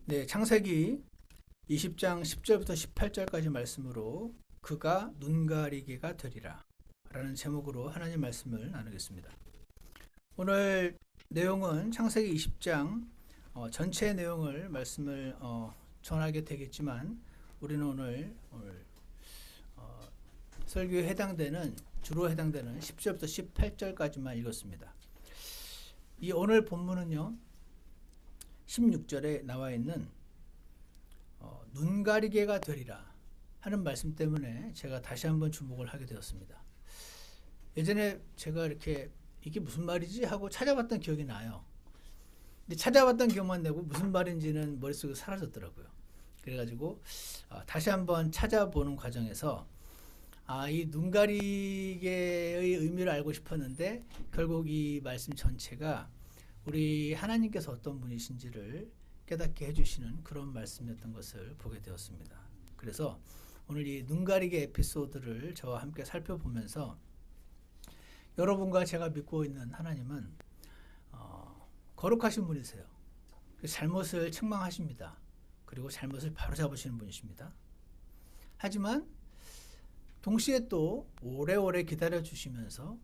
네, 창세기 20장 10절부터 18절까지 말씀으로 그가 눈가리개가 되리라 라는 제목으로 하나님 말씀을 나누겠습니다. 오늘 내용은 창세기 20장 전체 내용을 말씀을 전하게 되겠지만 우리는 오늘 설교에 주로 해당되는 10절부터 18절까지만 읽었습니다. 이 오늘 본문은요 16절에 나와 있는 눈가리개가 되리라 하는 말씀 때문에 제가 다시 한번 주목을 하게 되었습니다. 예전에 제가 이게 무슨 말이지 하고 찾아봤던 기억이 나요. 근데 찾아봤던 기억만 내고 무슨 말인지는 머릿속에 사라졌더라고요. 그래가지고 다시 한번 찾아보는 과정에서 이 눈가리개의 의미를 알고 싶었는데 결국 이 말씀 전체가 우리 하나님께서 어떤 분이신지를 깨닫게 해주시는 그런 말씀이었던 것을 보게 되었습니다. 그래서 오늘 이 눈가리개 에피소드를 저와 함께 살펴보면서 여러분과 제가 믿고 있는 하나님은 거룩하신 분이세요. 잘못을 책망하십니다. 그리고 잘못을 바로잡으시는 분이십니다. 하지만 동시에 또 오래오래 기다려주시면서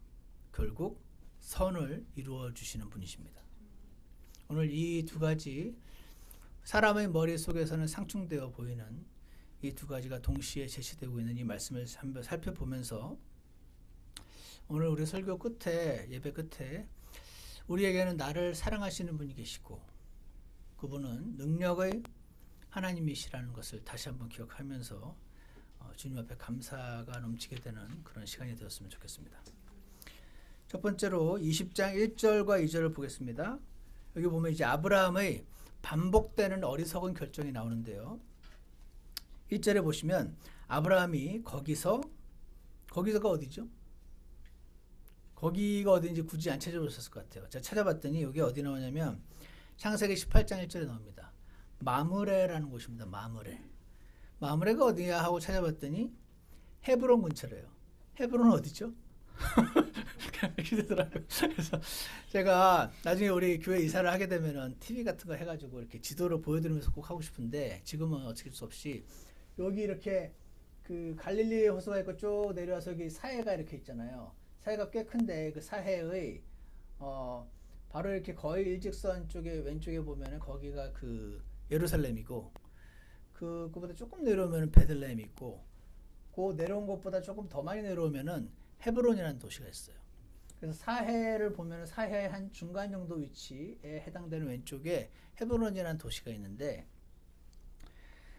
결국 선을 이루어 주시는 분이십니다. 오늘 이 두 가지 사람의 머릿속에서는 상충되어 보이는 이 두 가지가 동시에 제시되고 있는 이 말씀을 한번 살펴보면서 오늘 우리 설교 끝에 예배 끝에 우리에게는 나를 사랑하시는 분이 계시고 그분은 능력의 하나님이시라는 것을 다시 한번 기억하면서 주님 앞에 감사가 넘치게 되는 그런 시간이 되었으면 좋겠습니다. 첫 번째로 20장 1절과 2절을 보겠습니다. 여기 보면 이제 아브라함의 반복되는 어리석은 결정이 나오는데요. 1절에 보시면 아브라함이 거기서가 어디죠? 거기가 어딘지 굳이 안 찾아보셨을 것 같아요. 제가 찾아봤더니 여기 어디 나오냐면 창세기 18장 1절에 나옵니다. 마므레라는 곳입니다. 마므레가 어디야 하고 찾아봤더니 헤브론 근처래요. 헤브론은 어디죠? 그래서 제가 나중에 우리 교회 이사를 하게 되면은 TV 같은 거 해가지고 이렇게 지도를 보여드리면서 꼭 하고 싶은데 지금은 어쩔 수 없이 여기 이렇게 그 갈릴리 호수가 있고 쭉 내려와서 여기 사해가 이렇게 있잖아요. 사해가 꽤 큰데 그 사해의 바로 이렇게 거의 일직선 쪽에 왼쪽에 보면은 거기가 그 예루살렘이고 그거보다 조금 내려오면은 베들레헴이 있고 그 내려온 것보다 조금 더 많이 내려오면은 헤브론이라는 도시가 있어요. 그래서 사해를 보면 사해의 한 중간 정도 위치에 해당되는 왼쪽에 헤브론이라는 도시가 있는데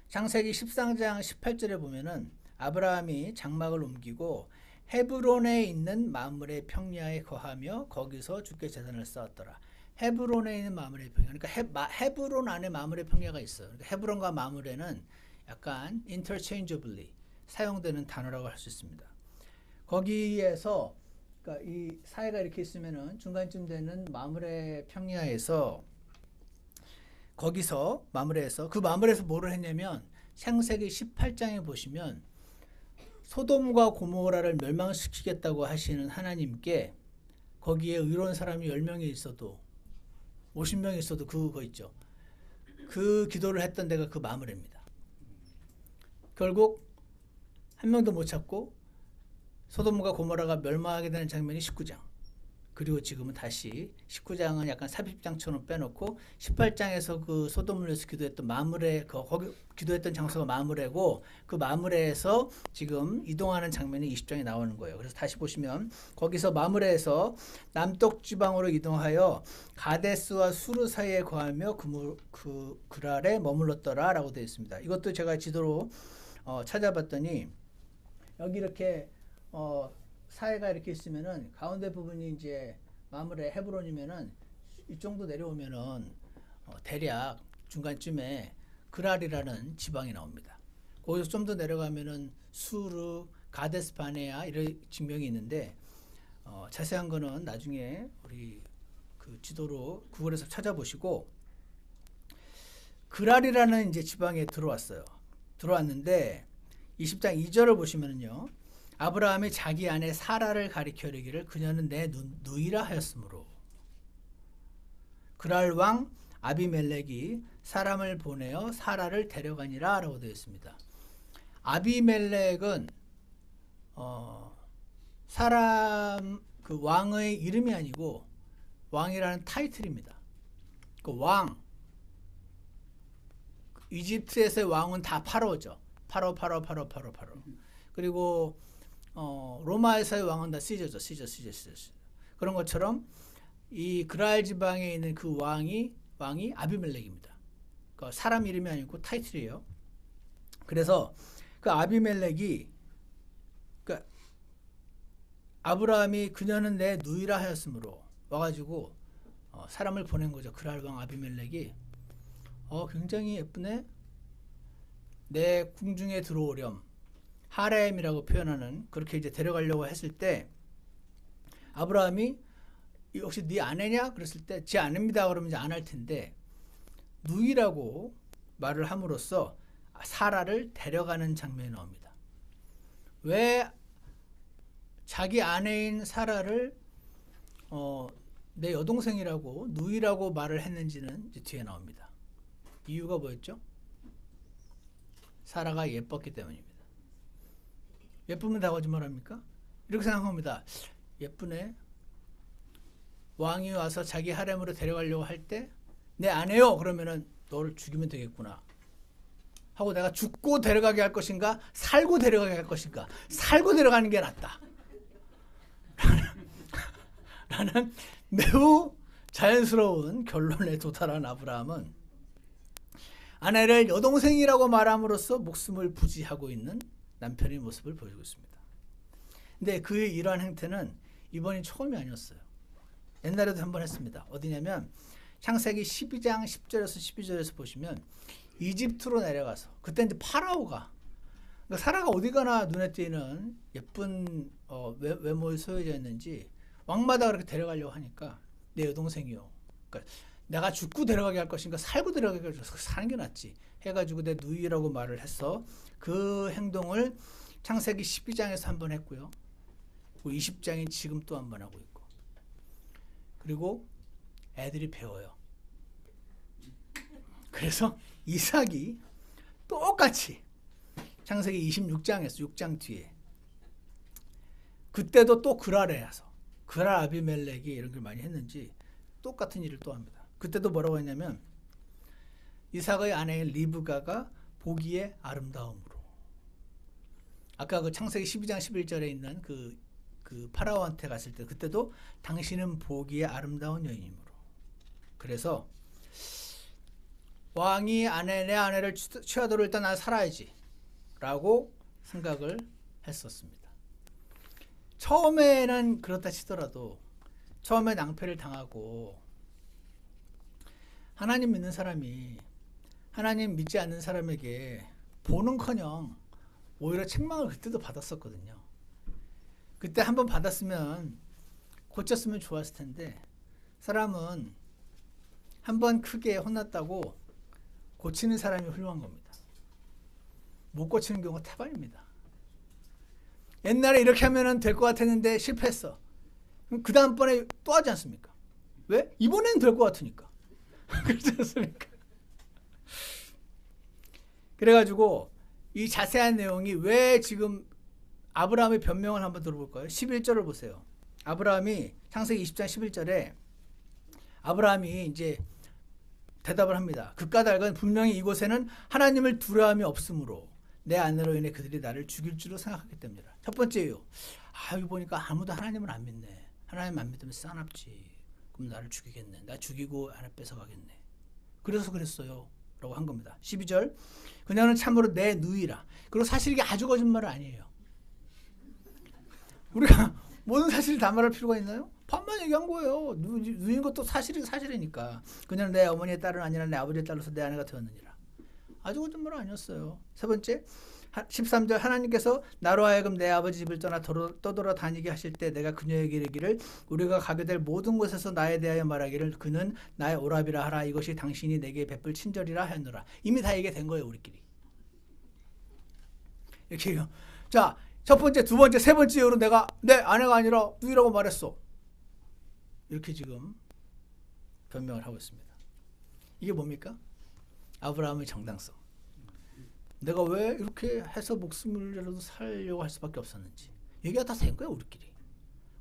창세기 13장 18절에 보면은 아브라함이 장막을 옮기고 헤브론에 있는 마므레 평야에 거하며 거기서 주께 제단을 쌓았더라. 헤브론에 있는 마므레 평야. 그러니까 헤브론 안에 마므레 평야가 있어요. 그러니까 헤브론과 마므레는 약간 interchangeably 사용되는 단어라고 할 수 있습니다. 거기에서 그러니까 이 사해가 이렇게 있으면은 중간쯤 되는 마므레 평야에서 거기서 마므레에서 그 마므레에서 뭐를 했냐면 창세기 18장에 보시면 소돔과 고모라를 멸망시키겠다고 하시는 하나님께 거기에 의로운 사람이 10명이 있어도 50명이 있어도 그거 있죠. 그 기도를 했던 데가 그 마므레입니다. 결국 한 명도 못 찾고 소돔과 고모라가 멸망하게 되는 장면이 19장. 그리고 지금은 다시 19장은 약간 삽입장처럼 빼놓고 18장에서 그 소돔을 위해서 기도했던 마므레 거기 기도했던 장소가 마므레고 그 마므레에서 지금 이동하는 장면이 20장에 나오는 거예요. 그래서 다시 보시면 거기서 마므레에서 남쪽 지방으로 이동하여 가데스와 수르 사이에 거하며 그랄에 머물렀더라라고 되어 있습니다. 이것도 제가 지도로 찾아봤더니 여기 이렇게 사해가 이렇게 있으면은 가운데 부분이 이제 마므레 헤브론이면은 이 정도 내려오면은 대략 중간쯤에 그랄이라는 지방이 나옵니다. 거기서 좀 더 내려가면은 수르, 가데스 바네아 이런 지명이 있는데 자세한 거는 나중에 우리 그 지도로 구글에서 찾아보시고 그랄이라는 이제 지방에 들어왔는데 20장 2절을 보시면은요. 아브라함이 자기 아내 사라를 가리켜 이르기를 그녀는 내 누이라 하였으므로 그랄 왕 아비멜렉이 사람을 보내어 사라를 데려가니라 라고 되어 있습니다. 아비멜렉은 사람 그 왕의 이름이 아니고 왕이라는 타이틀입니다. 그 왕, 이집트에서의 왕은 다 파로죠. 파로. 그리고 로마에서의 왕은 다 시저죠. 시저. 그런 것처럼 이 그랄 지방에 있는 그 왕이 아비멜렉입니다. 그러니까 사람 이름이 아니고 타이틀이에요. 그래서 그 아비멜렉이 그러니까 아브라함이 그녀는 내 누이라 하였으므로 와가지고 사람을 보낸 거죠. 그랄 왕 아비멜렉이 굉장히 예쁘네. 내 궁중에 들어오렴. 하렘이라고 표현하는 그렇게 이제 데려가려고 했을 때 아브라함이 혹시 네 아내냐? 그랬을 때 제 아내입니다. 그러면 이제 안 할 텐데 누이라고 말을 함으로써 사라를 데려가는 장면이 나옵니다. 왜 자기 아내인 사라를 내 여동생이라고 누이라고 말을 했는지는 이제 뒤에 나옵니다. 이유가 뭐였죠? 사라가 예뻤기 때문입니다. 예쁘면 다 거짓말합니까? 이렇게 생각합니다. 예쁘네. 왕이 와서 자기 하렘으로 데려가려고 할 때 내 아내요 그러면은 너를 죽이면 되겠구나 하고 내가 죽고 데려가게 할 것인가 살고 데려가게 할 것인가 살고 데려가는 게 낫다 라는 매우 자연스러운 결론에 도달한 아브라함은 아내를 여동생이라고 말함으로써 목숨을 부지하고 있는 남편의 모습을 보여주고 있습니다. 근데 그의 이러한 행태는 이번이 처음이 아니었어요. 옛날에도 한번 했습니다. 어디냐면 창세기 12장 10절에서 12절에서 보시면 이집트로 내려가서 그때 이제 파라오가 그러니까 사라가 어디 가나 눈에 띄는 예쁜 외모에 소여져 있는지 왕마다 그렇게 데려가려고 하니까 내 여동생이요. 그러니까 내가 죽고 데려가게 할 것인가 살고 데려가게 할 것인가 사는 게 낫지 해가지고 내 누이라고 말을 해서 그 행동을 창세기 12장에서 한번 했고요. 20장인 지금 또 한번 하고 있고 그리고 애들이 배워요. 그래서 이삭이 똑같이 창세기 26장에서 6장 뒤에 그때도 또 그랄에 와서 그랄 아비멜렉이 이런 걸 많이 했는지 똑같은 일을 또 합니다. 그때도 뭐라고 했냐면 이삭의 아내인 리브가가 보기에 아름다움으로 아까 그 창세기 12장 11절에 있는 그 파라오한테 갔을 때 그때도 당신은 보기에 아름다운 여인이므로 그래서 왕이 내 아내를 취하도록 일단 난 살아야지 라고 생각을 했었습니다. 처음에는 그렇다 치더라도 처음에 낭패를 당하고 하나님 믿는 사람이 하나님 믿지 않는 사람에게 보는커녕 오히려 책망을 그때도 받았었거든요. 그때 한번 받았으면 고쳤으면 좋았을 텐데 사람은 한번 크게 혼났다고 고치는 사람이 훌륭한 겁니다. 못 고치는 경우가 태반입니다. 옛날에 이렇게 하면 될 것 같았는데 실패했어. 그럼 그 다음번에 또 하지 않습니까? 왜? 이번에는 될 것 같으니까. 그렇지 않습니까? 그래가지고 이 자세한 내용이 왜 지금 아브라함의 변명을 한번 들어볼까요? 11절을 보세요. 아브라함이 창세기 20장 11절에 아브라함이 이제 대답을 합니다. 그 까닭은 분명히 이곳에는 하나님을 두려움이 없으므로 내 아내로 인해 그들이 나를 죽일 줄로 생각하기 때문이다. 첫 번째 이유. 여기 보니까 아무도 하나님을 안 믿네. 하나님 안 믿으면 싸납지. 그럼 나를 죽이겠네. 나 죽이고 아내 뺏어가겠네. 그래서 그랬어요. 라고 한 겁니다. 12절. 그녀는 참으로 내 누이라. 그리고 사실 이게 아주 거짓말은 아니에요. 우리가 모든 사실을 다 말할 필요가 있나요? 반만 얘기한 거예요. 누인 것도 사실이니까. 그녀는 내 어머니의 딸은 아니라 내 아버지의 딸로서 내 아내가 되었느니라. 아주 거짓말은 아니었어요. 세 번째 13절 하나님께서 나로 하여금 내 아버지 집을 떠나 떠돌아 다니게 하실 때 내가 그녀에게 이르기를 우리가 가게 될 모든 곳에서 나에 대하여 말하기를 그는 나의 오라비라 하라. 이것이 당신이 내게 베풀 친절이라 하였노라. 이미 다 얘기된 거예요. 우리끼리. 이렇게 해요. 자, 첫 번째, 두 번째, 세 번째 이유로 내가 내 아내가 아니라 누이라고 말했어. 이렇게 지금 변명을 하고 있습니다. 이게 뭡니까? 아브라함의 정당성. 내가 왜 이렇게 해서 목숨을라도 살려고 할 수밖에 없었는지. 얘기가 다 된 거야 우리끼리.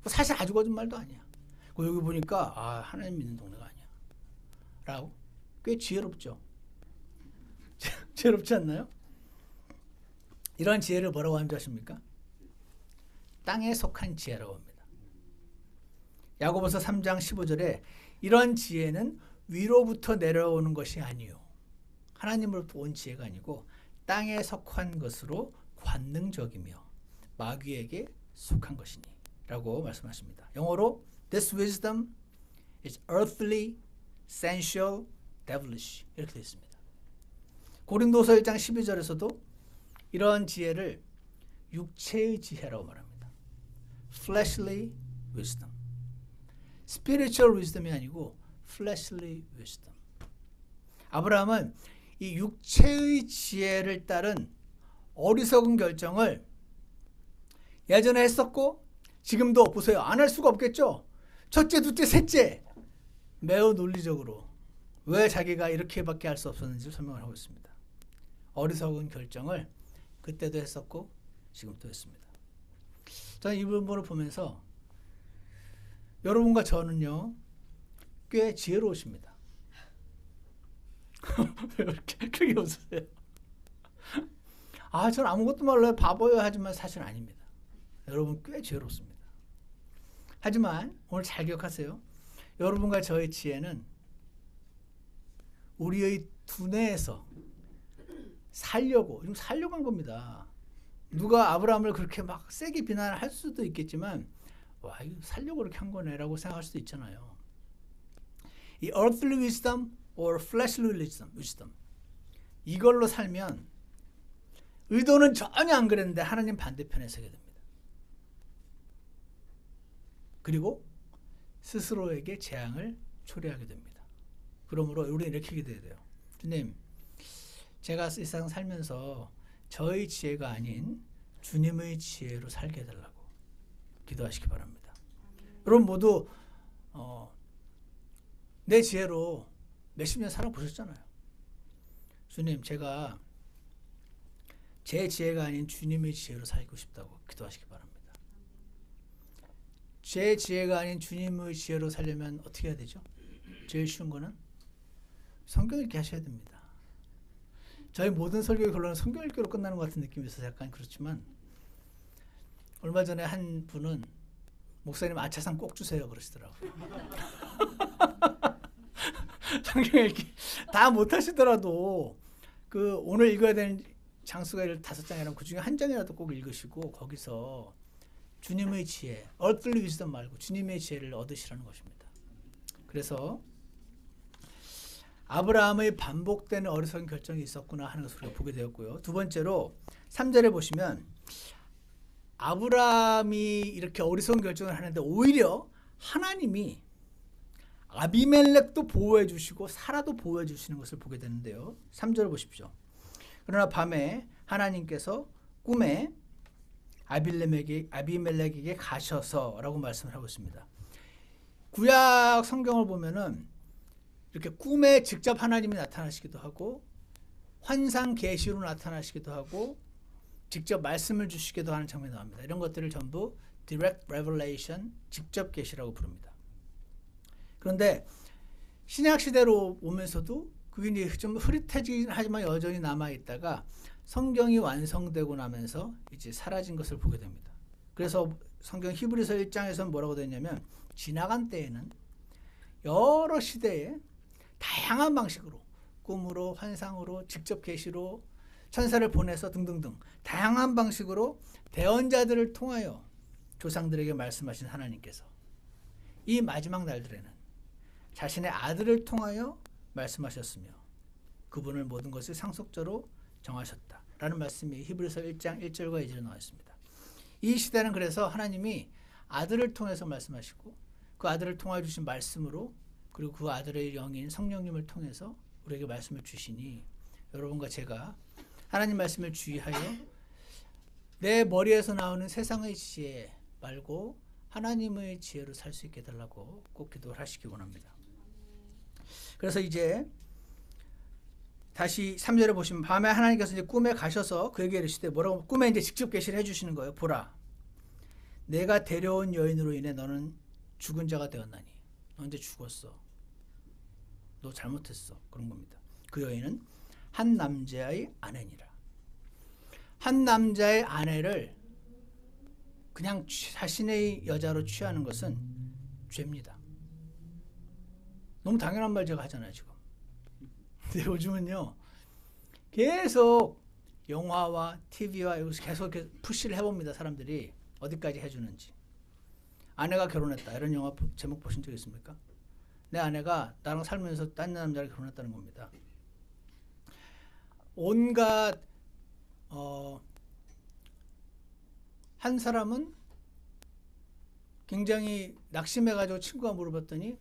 사실 아주 거짓말도 아니야. 여기 보니까 하나님 믿는 동네가 아니야. 라고. 꽤 지혜롭죠. 지혜롭지 않나요? 이런 지혜를 뭐라고 하는 줄 아십니까? 땅에 속한 지혜라고 합니다. 야고보서 3장 15절에 이런 지혜는 위로부터 내려오는 것이 아니요. 하나님으로부터 온 지혜가 아니고 땅에 속한 것으로 관능적이며 마귀에게 속한 것이니 라고 말씀하십니다. 영어로 This wisdom is earthly, sensual, devilish 이렇게 되어 있습니다. 고린도서 1장 12절에서도 이런 지혜를 육체의 지혜라고 말합니다. Fleshly wisdom. Spiritual wisdom이 아니고 fleshly wisdom. 아브라함은 이 육체의 지혜를 따른 어리석은 결정을 예전에 했었고 지금도 보세요. 안 할 수가 없겠죠. 첫째, 둘째, 셋째 매우 논리적으로 왜 자기가 이렇게밖에 할 수 없었는지 설명을 하고 있습니다. 어리석은 결정을 그때도 했었고 지금도 했습니다. 저는 이 부분을 보면서 여러분과 저는요 꽤 지혜로우십니다. 왜 이렇게 크게 웃으세요? 저는 아무것도 몰라요. 바보요 하지만 사실 아닙니다. 여러분 꽤 지혜롭습니다. 하지만 오늘 잘 기억하세요. 여러분과 저의 지혜는 우리의 두뇌에서 살려고 한 겁니다. 누가 아브라함을 그렇게 막 세게 비난할 수도 있겠지만 이거 살려고 그렇게 한 거네라고 생각할 수도 있잖아요. 이 earthly wisdom or fleshly wisdom 이걸로 살면 의도는 전혀 안 그랬는데 하나님 반대편에 서게 됩니다. 그리고 스스로에게 재앙을 초래하게 됩니다. 그러므로 우리는 이렇게 기도해야 돼요. 주님, 제가 이 세상 살면서 저의 지혜가 아닌 주님의 지혜로 살게 해달라고 기도하시기 바랍니다. 여러분 모두 내 지혜로 몇십 년 살아보셨잖아요. 주님, 제가 제 지혜가 아닌 주님의 지혜로 살고 싶다고 기도하시기 바랍니다. 제 지혜가 아닌 주님의 지혜로 살려면 어떻게 해야 되죠? 제일 쉬운 거는 성경 읽기 하셔야 됩니다. 저희 모든 설교의 결론은 성경 읽기로 끝나는 것 같은 느낌이 있어서 약간 그렇지만 얼마 전에 한 분은 목사님 아차상 꼭 주세요 그러시더라고요. 성경 읽기 다 못하시더라도 그 오늘 읽어야 되는 장수가 5장이라면 그 중에 한 장이라도 꼭 읽으시고 거기서 주님의 지혜, earthly wisdom 말고 주님의 지혜를 얻으시라는 것입니다. 그래서 아브라함의 반복되는 어리석은 결정이 있었구나 하는 것을 우리가 보게 되었고요. 두 번째로 3절에 보시면 아브라함이 이렇게 어리석은 결정을 하는데 오히려 하나님이 아비멜렉도 보호해 주시고 사라도 보호해 주시는 것을 보게 되는데요. 3절을 보십시오. 그러나 밤에 하나님께서 꿈에 아비멜렉에게 가셔서 라고 말씀을 하고 있습니다. 구약 성경을 보면은 이렇게 꿈에 직접 하나님이 나타나시기도 하고 환상 계시로 나타나시기도 하고 직접 말씀을 주시기도 하는 장면이 나옵니다. 이런 것들을 전부 direct revelation, 직접 계시라고 부릅니다. 그런데 신약 시대로 오면서도 그게 이제 좀 흐릿해지긴 하지만 여전히 남아 있다가 성경이 완성되고 나면서 이제 사라진 것을 보게 됩니다. 그래서 성경 히브리서 1장에서는 뭐라고 되어 있냐면 지나간 때에는 여러 시대에 다양한 방식으로 꿈으로 환상으로 직접 계시로 천사를 보내서 등등등 다양한 방식으로 대언자들을 통하여 조상들에게 말씀하신 하나님께서 이 마지막 날들에는 자신의 아들을 통하여 말씀하셨으며 그분을 모든 것을 상속자로 정하셨다라는 말씀이 히브리서 1장 1절과 2절에 나와 있습니다. 이 시대는 그래서 하나님이 아들을 통해서 말씀하시고 그 아들을 통하여 주신 말씀으로 그리고 그 아들의 영인 성령님을 통해서 우리에게 말씀을 주시니 여러분과 제가 하나님 말씀을 주의하여 내 머리에서 나오는 세상의 지혜 말고 하나님의 지혜로 살 수 있게 해달라고 꼭 기도를 하시기 원합니다. 그래서 이제 다시 3절에 보시면 밤에 하나님께서 이제 꿈에 가셔서 그에게 이르시되 뭐라고 꿈에 이제 직접 계시를 해주시는 거예요. 보라, 내가 데려온 여인으로 인해 너는 죽은 자가 되었나니 너 이제 죽었어. 너 잘못했어. 그런 겁니다. 그 여인은 한 남자의 아내니라. 한 남자의 아내를 그냥 자신의 여자로 취하는 것은 죄입니다. 너무 당연한 말 제가 하잖아요 지금. 근데 요즘은요 계속 영화와 TV와 여기서 계속 푸시를 해봅니다. 사람들이 어디까지 해주는지. 아내가 결혼했다 이런 영화 제목 보신 적 있습니까? 내 아내가 나랑 살면서 딴 남자랑 결혼했다는 겁니다. 온갖 한 사람은 굉장히 낙심해가지고 친구가 물어봤더니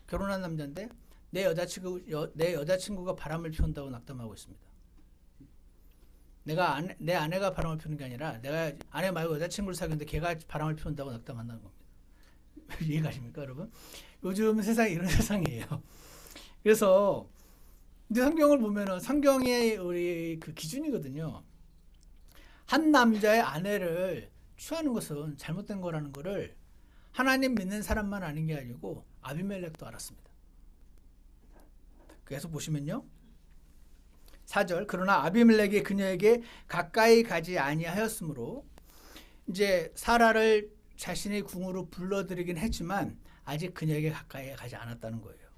결혼한 남자인데 내 여자친구가 바람을 피운다고 낙담하고 있습니다. 내 아내가 바람을 피우는 게 아니라 내가 아내 말고 여자친구를 사귀는데 걔가 바람을 피운다고 낙담한다는 겁니다. 이해가십니까 여러분? 요즘 세상이 이런 세상이에요. 그래서 이제 성경을 보면은 성경의 우리 그 기준이거든요. 한 남자의 아내를 취하는 것은 잘못된 거라는 거를 하나님 믿는 사람만 아는 게 아니고 아비멜렉도 알았습니다. 그래서 보시면요 4절 그러나 아비멜렉이 그녀에게 가까이 가지 아니하였으므로 이제 사라를 자신의 궁으로 불러들이긴 했지만 아직 그녀에게 가까이 가지 않았다는 거예요.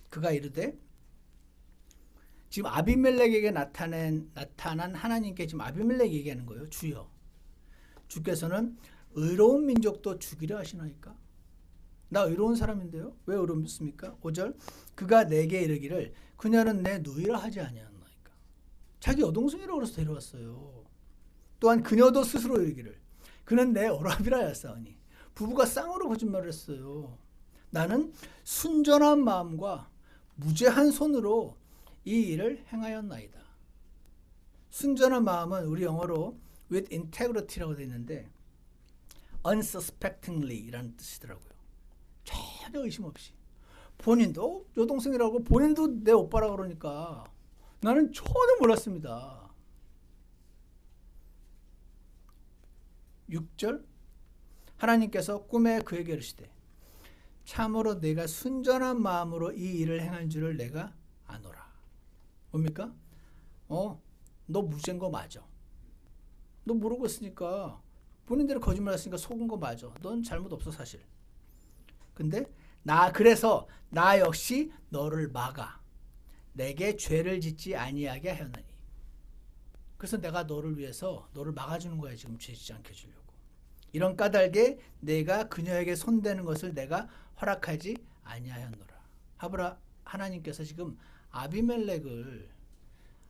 그가 이르되 지금 아비멜렉에게 나타난 하나님께 지금 아비멜렉 얘기하는 거예요. 주여 주께서는 의로운 민족도 죽이려 하시나이까? 나 의로운 사람인데요. 왜 의롭습니까? 5절 그가 내게 이르기를 그녀는 내 누이라 하지 아니하나이까? 자기 여동생이라고 그래서 데려왔어요. 또한 그녀도 스스로 이르기를 그는 내 오라비라 하였사오니 부부가 쌍으로 거짓말을 했어요. 나는 순전한 마음과 무죄한 손으로 이 일을 행하였나이다. 순전한 마음은 우리 영어로 with integrity라고 되어 있는데 unsuspectingly라는 뜻이더라고요. 전혀 의심 없이. 본인도 여동생이라고 본인도 내 오빠라고 그러니까 나는 전혀 몰랐습니다. 6절 하나님께서 꿈에 그에게 이르시되 참으로 내가 순전한 마음으로 이 일을 행한 줄을 내가 아노라. 뭡니까? 너 무죄인 거 맞아. 너 모르고 있으니까 본인대로 거짓말 했으니까 속은 거 맞아. 넌 잘못 없어 사실. 근데 그래서 나 역시 너를 막아 내게 죄를 짓지 아니하게 하였나니. 그래서 내가 너를 위해서 너를 막아주는 거야. 지금 죄 짓지 않게 해주려고. 이런 까닭에 내가 그녀에게 손대는 것을 내가 허락하지 아니하였노라. 하나님께서 지금 아비멜렉을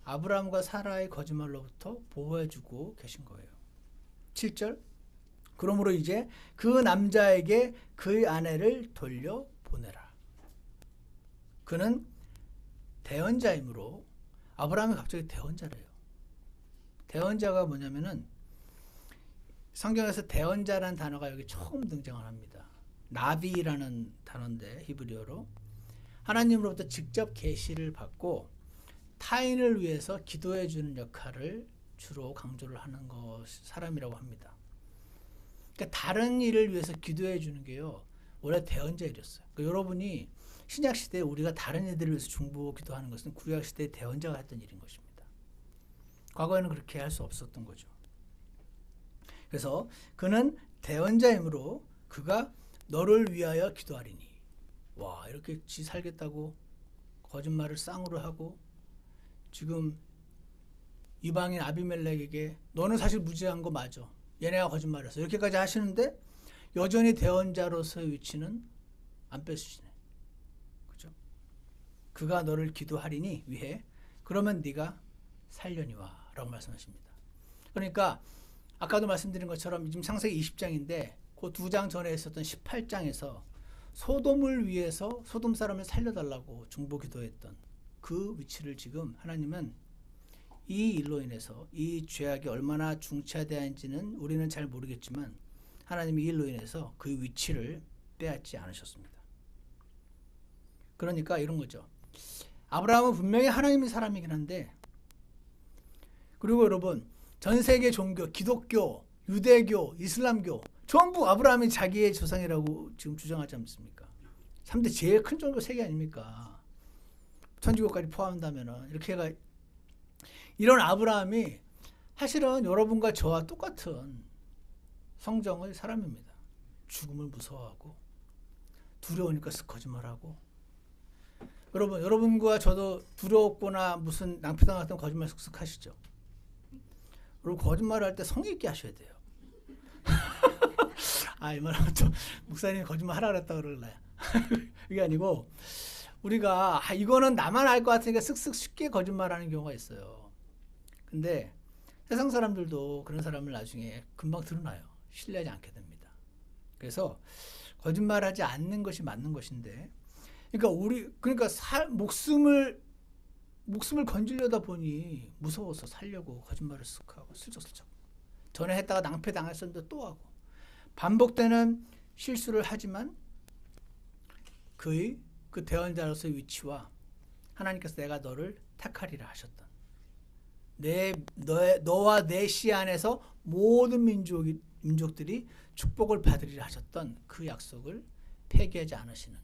아브라함과 사라의 거짓말로부터 보호해주고 계신 거예요. 7절 그러므로 이제 그 남자에게 그의 아내를 돌려보내라. 그는 대언자이므로 아브라함이 갑자기 대언자래요. 대언자가 뭐냐면은 성경에서 대언자라는 단어가 여기 처음 등장을 합니다. 나비라는 단어인데 히브리어로 하나님으로부터 직접 계시를 받고 타인을 위해서 기도해 주는 역할을 주로 강조를 하는 사람이라고 합니다. 그러니까 다른 일을 위해서 기도해 주는 게요. 원래 대언자 일이었어요. 그러니까 여러분이 신약 시대에 우리가 다른 일들을 위해서 중보 기도하는 것은 구약 시대의 대언자가 했던 일인 것입니다. 과거에는 그렇게 할 수 없었던 거죠. 그래서 그는 대언자이므로 그가 너를 위하여 기도하리니. 와, 이렇게 지 살겠다고 거짓말을 쌍으로 하고 지금 이방인 아비멜렉에게 너는 사실 무죄한 거 맞아. 얘네가 거짓말했어. 이렇게까지 하시는데 여전히 대언자로서의 위치는 안 뺏으시네. 그죠? 그가 너를 기도하리니 위해 그러면 네가 살려니와 라고 말씀하십니다. 그러니까 아까도 말씀드린 것처럼 지금 창세기 20장인데 그 2장 전에 있었던 18장에서 소돔을 위해서 소돔 사람을 살려달라고 중보 기도했던 그 위치를 지금 하나님은 이 일로 인해서 이 죄악이 얼마나 중차대한지는 우리는 잘 모르겠지만 하나님이 이 일로 인해서 그 위치를 빼앗지 않으셨습니다. 그러니까 이런 거죠. 아브라함은 분명히 하나님의 사람이긴 한데, 그리고 여러분 전 세계 종교, 기독교, 유대교, 이슬람교 전부 아브라함이 자기의 조상이라고 지금 주장하지 않습니까? 3대 제일 큰 종교 3개 아닙니까? 천주교까지 포함한다면은 이렇게 해가 이런 아브라함이 사실은 여러분과 저와 똑같은 성정의 사람입니다. 죽음을 무서워하고 두려우니까 쓱 거짓말하고. 여러분과 저도 두렵거나 무슨 낭패당 같은 거짓말 쓱쓱 하시죠. 여러분 거짓말을 할 때 성의 있게 하셔야 돼요. 이 말하면 또 목사님이 거짓말 하라 그랬다 그러려요. 그게 아니고 우리가 이거는 나만 알 것 같으니까 쓱쓱 쉽게 거짓말하는 경우가 있어요. 근데 세상 사람들도 그런 사람을 나중에 금방 드러나요. 신뢰하지 않게 됩니다. 그래서 거짓말하지 않는 것이 맞는 것인데, 그러니까 목숨을 건지려다 보니 무서워서 살려고 거짓말을 쓱 하고 슬쩍슬쩍. 전에 했다가 낭패 당했었는데 또 하고. 반복되는 실수를 하지만 그 대언자로서의 위치와 하나님께서 내가 너를 택하리라 하셨던 너와 내 씨 안에서 모든 민족들이 축복을 받으리라 하셨던 그 약속을 폐기하지 않으시는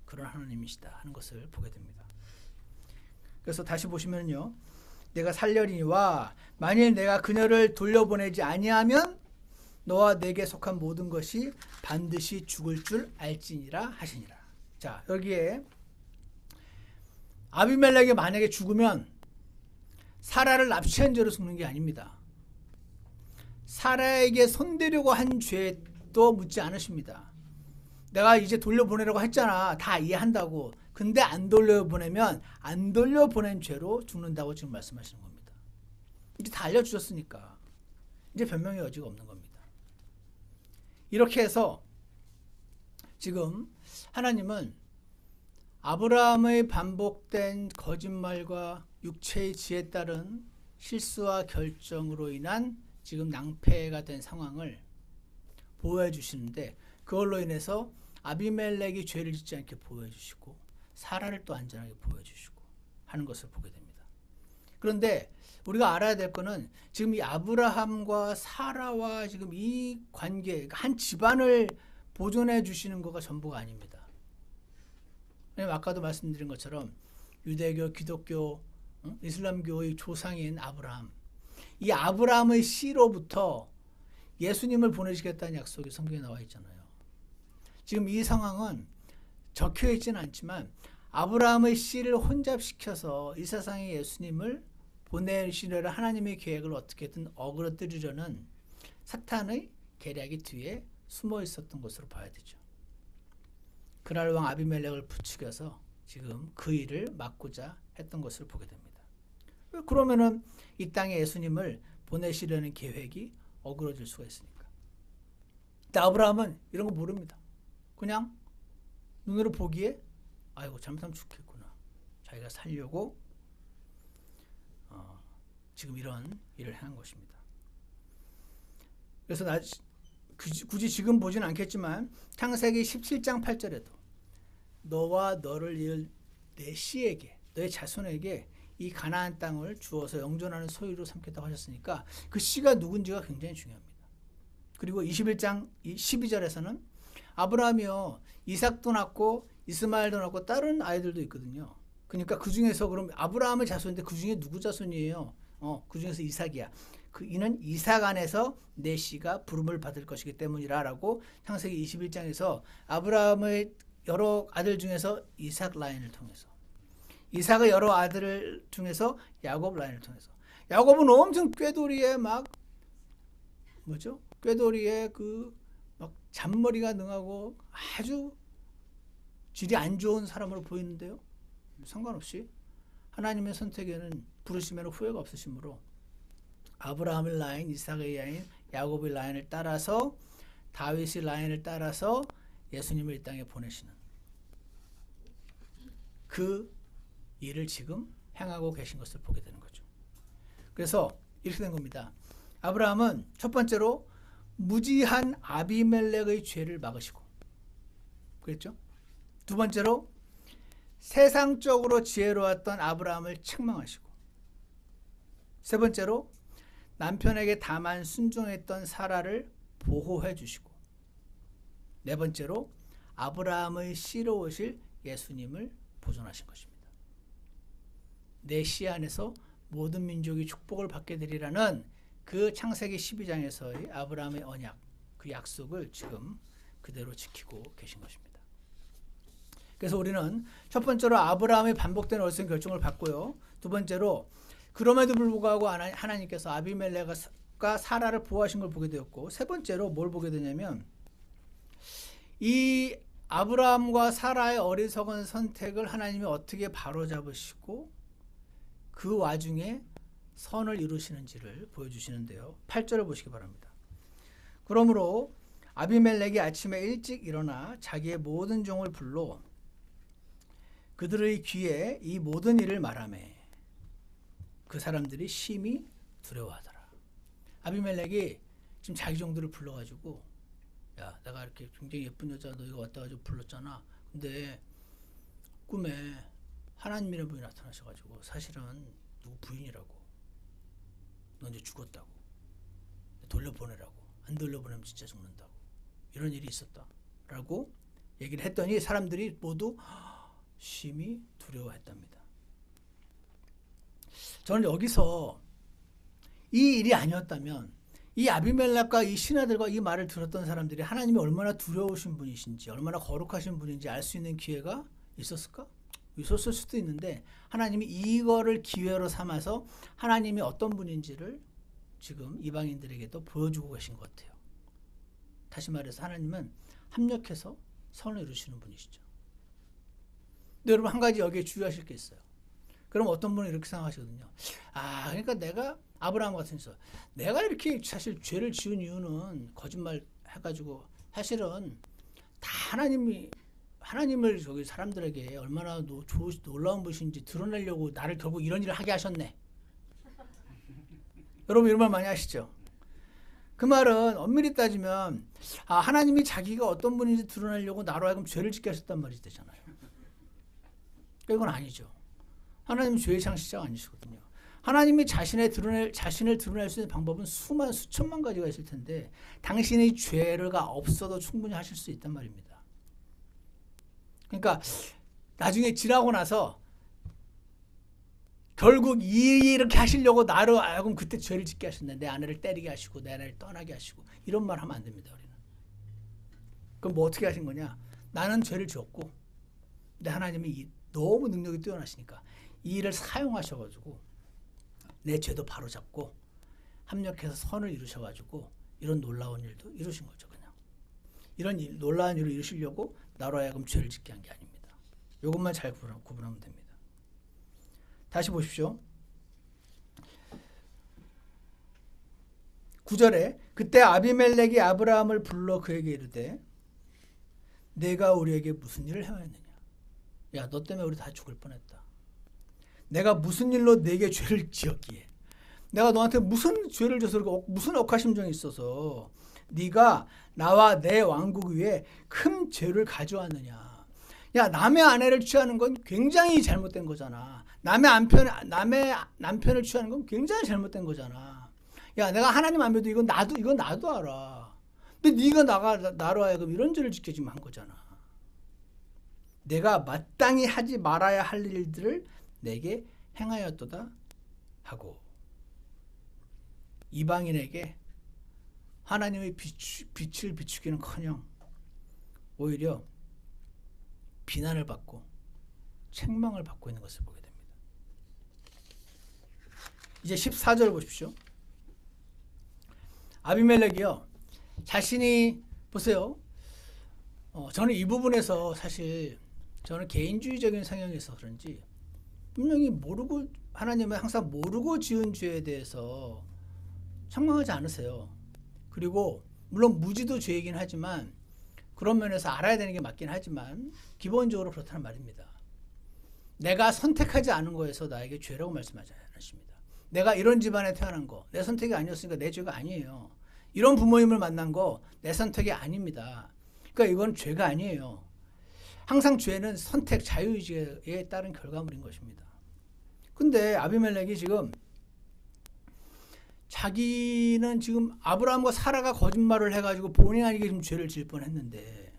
그런 하나님이시다 하는 것을 보게 됩니다. 그래서 다시 보시면요, 내가 살려니와 만일 내가 그녀를 돌려보내지 아니하면 너와 내게 속한 모든 것이 반드시 죽을 줄 알지니라 하시니라. 자, 여기에 아비멜렉이 만약에 죽으면 사라를 납치한 죄로 죽는 게 아닙니다. 사라에게 손대려고 한 죄도 묻지 않으십니다. 내가 이제 돌려보내라고 했잖아. 다 이해한다고. 근데 안 돌려보내면 안 돌려보낸 죄로 죽는다고 지금 말씀하시는 겁니다. 이제 다 알려주셨으니까 이제 변명의 여지가 없는 겁니다. 이렇게 해서 지금 하나님은 아브라함의 반복된 거짓말과 육체의 지혜에 따른 실수와 결정으로 인한 지금 낭패가 된 상황을 보호해 주시는데, 그걸로 인해서 아비멜렉이 죄를 짓지 않게 보호해 주시고 사라를 또 안전하게 보호해 주시고 하는 것을 보게 됩니다. 그런데 우리가 알아야 될 거는 지금 이 아브라함과 사라와 지금 이 관계, 한 집안을 보존해 주시는 거가 전부가 아닙니다. 왜냐하면 아까도 말씀드린 것처럼 유대교, 기독교, 이슬람교의 조상인 아브라함, 이 아브라함의 씨로부터 예수님을 보내시겠다는 약속이 성경에 나와 있잖아요. 지금 이 상황은 적혀 있지는 않지만 아브라함의 씨를 혼잡시켜서 이 세상에 예수님을 보내시려는 하나님의 계획을 어떻게든 어그러뜨리려는 사탄의 계략이 뒤에 숨어 있었던 것으로 봐야 되죠. 그날 왕 아비멜렉을 부추겨서 지금 그 일을 막고자 했던 것을 보게 됩니다. 그러면은 이 땅에 예수님을 보내시려는 계획이 어그러질 수가 있으니까. 근데 아브라함은 이런 거 모릅니다. 그냥 눈으로 보기에 아이고 잘못하면 죽겠구나. 자기가 살려고 지금 이런 일을 한 것입니다. 그래서 굳이 지금 보지는 않겠지만 창세기 17장 8절에도 너와 너를 이을 내 씨에게, 너의 자손에게 이 가나안 땅을 주어서 영존하는 소유로 삼겠다고 하셨으니까 그 씨가 누군지가 굉장히 중요합니다. 그리고 21장 12절에서는 아브라함이요 이삭도 낳고 이스마엘도 낳고 다른 아이들도 있거든요. 그러니까 그 중에서 그럼 아브라함의 자손인데 그 중에 누구 자손이에요? 그 중에서 이삭이야. 이는 이삭 안에서 내 씨가 부름을 받을 것이기 때문이라라고 창세기 21장에서 아브라함의 여러 아들 중에서 이삭 라인을 통해서, 이삭의 여러 아들 중에서 야곱 라인을 통해서, 야곱은 엄청 꾀돌이에 꾀돌이에 막 잔머리가 능하고 아주 질이 안 좋은 사람으로 보이는데요. 상관없이 하나님의 선택에는 부르심에는 후회가 없으시므로 아브라함의 라인, 이삭의 라인, 야곱의 라인을 따라서 다윗의 라인을 따라서 예수님을 이 땅에 보내시는 그 일을 지금 행하고 계신 것을 보게 되는 거죠. 그래서 이렇게 된 겁니다. 아브라함은 첫 번째로 무지한 아비멜렉의 죄를 막으시고, 그랬죠? 두 번째로 세상적으로 지혜로웠던 아브라함을 책망하시고, 세 번째로 남편에게 다만 순종했던 사라를 보호해 주시고, 네 번째로 아브라함의 씨로 오실 예수님을 보존하신 것입니다. 내 씨 안에서 모든 민족이 축복을 받게 되리라는 그 창세기 12장에서의 아브라함의 언약, 그 약속을 지금 그대로 지키고 계신 것입니다. 그래서 우리는 첫 번째로 아브라함의 반복된 어리석은 결정을 봤고요. 두 번째로 그럼에도 불구하고 하나님께서 아비멜렉과 사라를 보호하신 걸 보게 되었고, 세 번째로 뭘 보게 되냐면 이 아브라함과 사라의 어리석은 선택을 하나님이 어떻게 바로잡으시고 그 와중에 선을 이루시는지를 보여주시는데요. 8절을 보시기 바랍니다. 그러므로 아비멜렉이 아침에 일찍 일어나 자기의 모든 종을 불러 그들의 귀에 이 모든 일을 말하매 그 사람들이 심히 두려워하더라. 아비멜렉이 지금 자기 종들을 불러가지고, 야, 내가 이렇게 굉장히 예쁜 여자 너희가 왔다가지고 불렀잖아. 근데 꿈에 하나님이라는 분이 나타나셔가지고 사실은 누구 부인이라고, 너 이제 죽었다고, 돌려보내라고, 안 돌려보내면 진짜 죽는다고, 이런 일이 있었다라고 얘기를 했더니 사람들이 모두 심히 두려워했답니다. 저는 여기서 이 일이 아니었다면 이 아비멜렉과 이 신하들과 이 말을 들었던 사람들이 하나님이 얼마나 두려우신 분이신지, 얼마나 거룩하신 분인지 알 수 있는 기회가 있었을까? 있었을 수도 있는데 하나님이 이거를 기회로 삼아서 하나님이 어떤 분인지를 지금 이방인들에게도 보여주고 계신 것 같아요. 다시 말해서 하나님은 합력해서 선을 이루시는 분이시죠. 근데 여러분, 한 가지 여기에 주의하실 게 있어요. 그럼 어떤 분은 이렇게 생각하시거든요. 아, 그러니까 내가 아브라함 같은 서 내가 이렇게 사실 죄를 지은 이유는 거짓말 해가지고 사실은 다 하나님을 저기 사람들에게 얼마나 놀라운 분이신지 드러내려고 나를 결국 이런 일을 하게 하셨네. 여러분 이런 말 많이 하시죠? 그 말은 엄밀히 따지면 하나님이 자기가 어떤 분인지 드러내려고 나로 하여금 죄를 짓게 하셨단 말이 되잖아요. 이건 아니죠. 하나님은 죄의 창시자가 아니시거든요. 하나님이 자신을 드러낼 수 있는 방법은 수천만 가지가 있을 텐데 당신의 죄가 없어도 충분히 하실 수 있단 말입니다. 그러니까 나중에 지나고 나서 결국 이렇게 하시려고 나로 하여금 그때 죄를 짓게 하셨네. 내 아내를 때리게 하시고 내 아내를 떠나게 하시고 이런 말 하면 안 됩니다. 우리는. 그럼 뭐 어떻게 하신 거냐? 나는 죄를 지었고 근데 하나님이 너무 능력이 뛰어나시니까 이 일을 사용하셔가지고 내 죄도 바로잡고 합력해서 선을 이루셔가지고 이런 놀라운 일도 이루신 거죠. 그냥 이런 놀라운 일을 이루시려고 나로 하여금 죄를 짓게 한 게 아닙니다. 이것만 잘 구분하면 됩니다. 다시 보십시오. 9절에 그때 아비멜렉이 아브라함을 불러 그에게 이르되 내가 우리에게 무슨 일을 행하였느냐. 야, 너 때문에 우리 다 죽을 뻔했다. 내가 무슨 일로 내게 죄를 지었기에, 내가 너한테 무슨 죄를 져서 무슨 억하심정이 있어서 네가 나와 내 왕국 위에 큰 죄를 가져왔느냐. 야, 남의 아내를 취하는 건 굉장히 잘못된 거잖아. 남의 남편을 취하는 건 굉장히 잘못된 거잖아. 야, 내가 하나님 안 믿어도 이건 나도 알아. 근데 네가 나로 하여금 이런 죄를 짓게 지금 한 거잖아. 내가 마땅히 하지 말아야 할 일들을 내게 행하였도다 하고 이방인에게 하나님의 빛을 비추기는커녕 오히려 비난을 받고 책망을 받고 있는 것을 보게 됩니다. 이제 14절 보십시오. 아비멜렉이요, 자신이 보세요. 저는 이 부분에서 사실 저는 개인주의적인 성향이 있어서 그런지 분명히 하나님은 항상 모르고 지은 죄에 대해서 책망하지 않으세요. 그리고 물론 무지도 죄이긴 하지만 그런 면에서 알아야 되는 게 맞긴 하지만 기본적으로 그렇다는 말입니다. 내가 선택하지 않은 거에서 나에게 죄라고 말씀하지 않으십니다. 내가 이런 집안에 태어난 거 내 선택이 아니었으니까 내 죄가 아니에요. 이런 부모님을 만난 거 내 선택이 아닙니다. 그러니까 이건 죄가 아니에요. 항상 죄는 선택, 자유의지에 따른 결과물인 것입니다. 근데 아비멜렉이 지금 자기는 지금 아브라함과 사라가 거짓말을 해가지고 본의 아니게 지금 죄를 지을 뻔했는데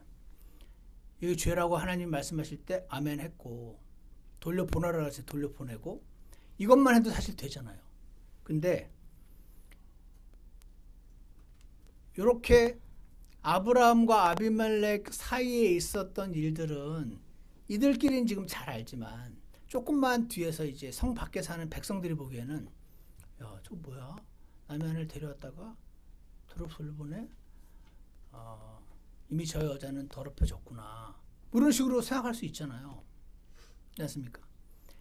이게 죄라고 하나님 말씀하실 때 아멘 했고 돌려보내라 해서 돌려보내고 이것만 해도 사실 되잖아요. 근데 이렇게 아브라함과 아비멜렉 사이에 있었던 일들은 이들끼리는 지금 잘 알지만 조금만 뒤에서 이제 성 밖에 사는 백성들이 보기에는 야, 저거 뭐야? 남의 아내를 데려왔다가 돌려보내? 이미 저 여자는 더럽혀졌구나. 이런 식으로 생각할 수 있잖아요. 맞습니까?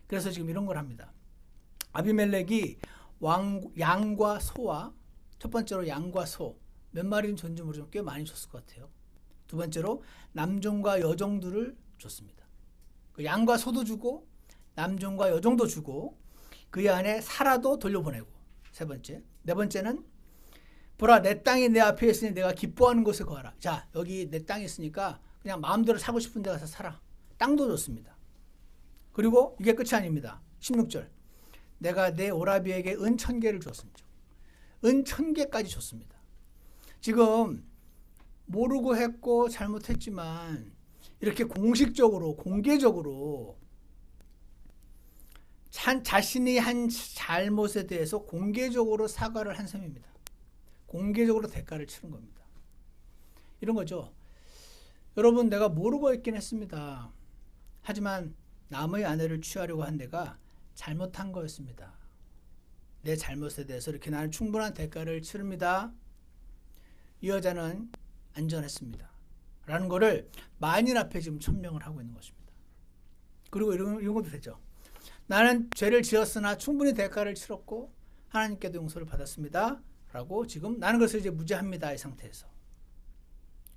그래서 지금 이런 걸 합니다. 아비멜렉이 양과 소와 첫 번째로 양과 소 몇 마리는 줬는지 모르지만 꽤 많이 줬을 것 같아요. 두 번째로 남종과 여종들을 줬습니다. 그 양과 소도 주고 남종과 여종도 주고 그 안에 사라도 돌려보내고 세 번째 네 번째는 보라 내 땅이 내 앞에 있으니 내가 기뻐하는 곳에 거하라. 자 여기 내 땅이 있으니까 그냥 마음대로 살고 싶은 데 가서 살아. 땅도 줬습니다. 그리고 이게 끝이 아닙니다. 16절 내가 내 오라비에게 은 1000개를 줬습니다. 은 1000개까지 줬습니다. 지금 모르고 했고 잘못했지만 이렇게 공식적으로 공개적으로 자신이 한 잘못에 대해서 공개적으로 사과를 한 셈입니다. 공개적으로 대가를 치른 겁니다. 이런 거죠. 여러분 내가 모르고 했긴 했습니다. 하지만 남의 아내를 취하려고 한 내가 잘못한 거였습니다. 내 잘못에 대해서 이렇게 나는 충분한 대가를 치릅니다. 이 여자는 안전했습니다. 라는 거를 만인 앞에 지금 천명을 하고 있는 것입니다. 그리고 이런 것도 되죠. 나는 죄를 지었으나 충분히 대가를 치렀고 하나님께도 용서를 받았습니다. 라고 지금 나는 그래서 이제 무죄합니다. 이 상태에서.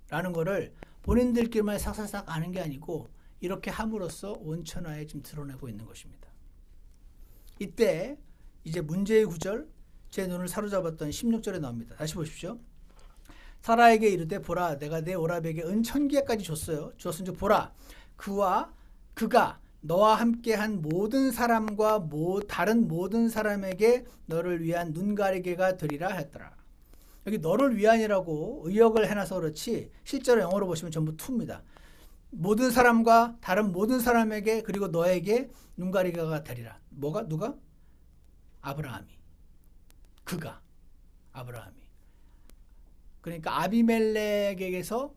라는 거를 본인들끼리만 싹싹싹 아는 게 아니고 이렇게 함으로써 온천하에 지금 드러내고 있는 것입니다. 이때 이제 문제의 구절 제 눈을 사로잡았던 16절에 나옵니다. 다시 보십시오. 사라에게 이르되 보라 내가 내 오라비에게 은 1000개까지 줬어요. 주었은즉 보라 그가 너와 함께한 모든 사람과 다른 모든 사람에게 너를 위한 눈가리개가 되리라 했더라. 여기 너를 위한이라고 의역을 해놔서 그렇지 실제로 영어로 보시면 전부 to입니다. 모든 사람과 다른 모든 사람에게 그리고 너에게 눈가리개가 되리라. 뭐가? 누가? 아브라함이. 그가. 아브라함이. 그러니까 아비멜렉에게서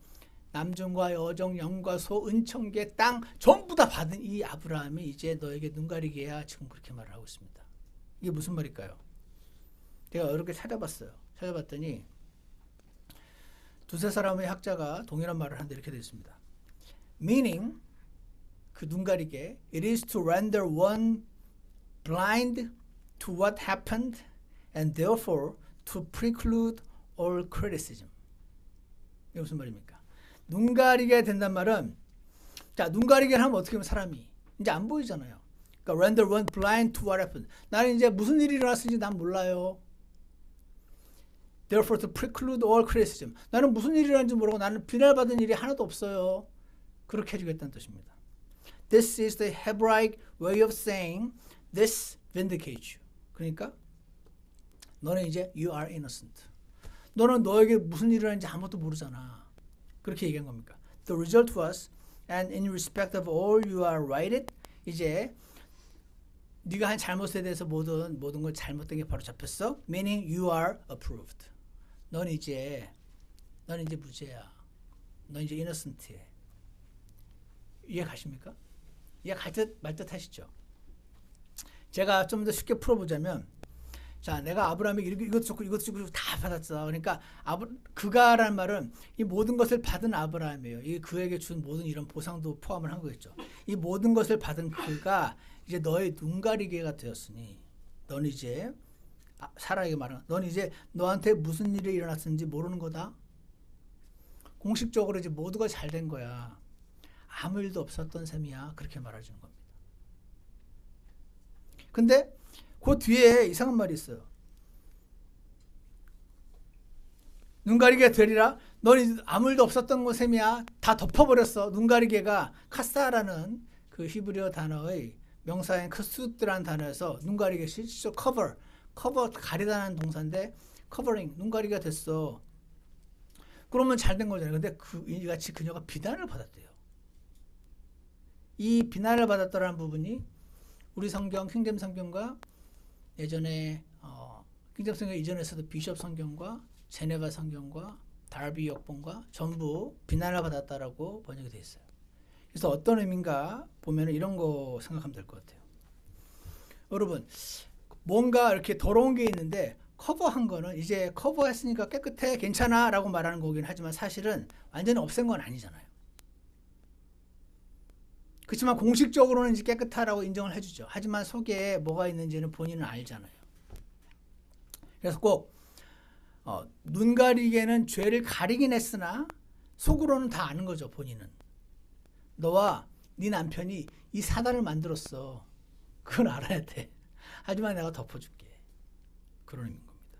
남종과 여종, 양과 소, 은 1000개 땅 전부 다 받은 이 아브라함이 이제 너에게 눈가리개야 지금 그렇게 말을 하고 있습니다. 이게 무슨 말일까요? 제가 이렇게 찾아봤어요. 찾아봤더니 두세 사람의 학자가 동일한 말을 하는데 이렇게 되어 있습니다. Meaning 그 눈가리개 It is to render one blind to what happened and therefore to preclude all criticism. 이게 무슨 말입니까? 눈 가리게 된단 말은 자, 눈 가리게 하면 어떻게 하면 사람이 이제 안 보이잖아요. 그러니까 render one blind to what happened. 나는 이제 무슨 일이 일어났는지 난 몰라요. Therefore to preclude all criticism. 나는 무슨 일이 일어났는지 모르고 나는 비난받은 일이 하나도 없어요. 그렇게 해주겠다는 뜻입니다. This is the Hebraic way of saying this vindicates you. 그러니까 너는 이제 you are innocent. 너는 너에게 무슨 일이 일어났는지 아무것도 모르잖아. 그렇게 얘기한 겁니까? The result was, and in respect of all you are righted, 이제 네가 한 잘못에 대해서 모든 걸 잘못된 게 바로 잡혔어. Meaning you are approved. 넌 이제 무죄야. 넌 이제 innocent해. 이해 가십니까? 이해 갈 듯 말 듯 하시죠? 제가 좀 더 쉽게 풀어보자면 자, 내가 아브라함에게 이것도 좋고 이것도 좋고 다 받았어. 그러니까 그가라는 말은 이 모든 것을 받은 아브라함이에요. 이 그에게 준 모든 이런 보상도 포함을 한 거겠죠. 이 모든 것을 받은 그가 이제 너의 눈가리개가 되었으니 넌 이제 사라에게 말하는 넌 이제 너한테 무슨 일이 일어났는지 모르는 거다. 공식적으로 이제 모두가 잘 된 거야. 아무 일도 없었던 셈이야. 그렇게 말해주는 겁니다. 근데 그 뒤에 이상한 말이 있어요. 눈가리개가 되리라. 너는 아무 일도 없었던 셈이야. 다 덮어버렸어. 눈가리개가 카사라는 그 히브리어 단어의 명사인 크스트라는 단어에서 눈가리개 실제로 커버 가리다는 동사인데 커버링 눈가리가 됐어. 그러면 잘 된 거잖아요. 근데 이같이 그녀가 비난을 받았대요. 이 비난을 받았다는 부분이 우리 성경 킹잼 성경과 예전에 킹잼 성경 이전에서도 비숍 성경과 제네바 성경과 달비 역본과 전부 비난을 받았다라고 번역이 되어 있어요. 그래서 어떤 의미인가 보면 이런 거 생각하면 될 것 같아요. 여러분, 뭔가 이렇게 더러운 게 있는데 커버한 거는 이제 커버했으니까 깨끗해 괜찮아 라고 말하는 거긴 하지만 사실은 완전히 없앤 건 아니잖아요. 그렇지만 공식적으로는 이제 깨끗하라고 인정을 해주죠. 하지만 속에 뭐가 있는지는 본인은 알잖아요. 그래서 꼭 눈가리개는 죄를 가리긴 했으나 속으로는 다 아는 거죠. 본인은. 너와 네 남편이 이 사단을 만들었어. 그건 알아야 돼. 하지만 내가 덮어줄게. 그런 의미인 겁니다.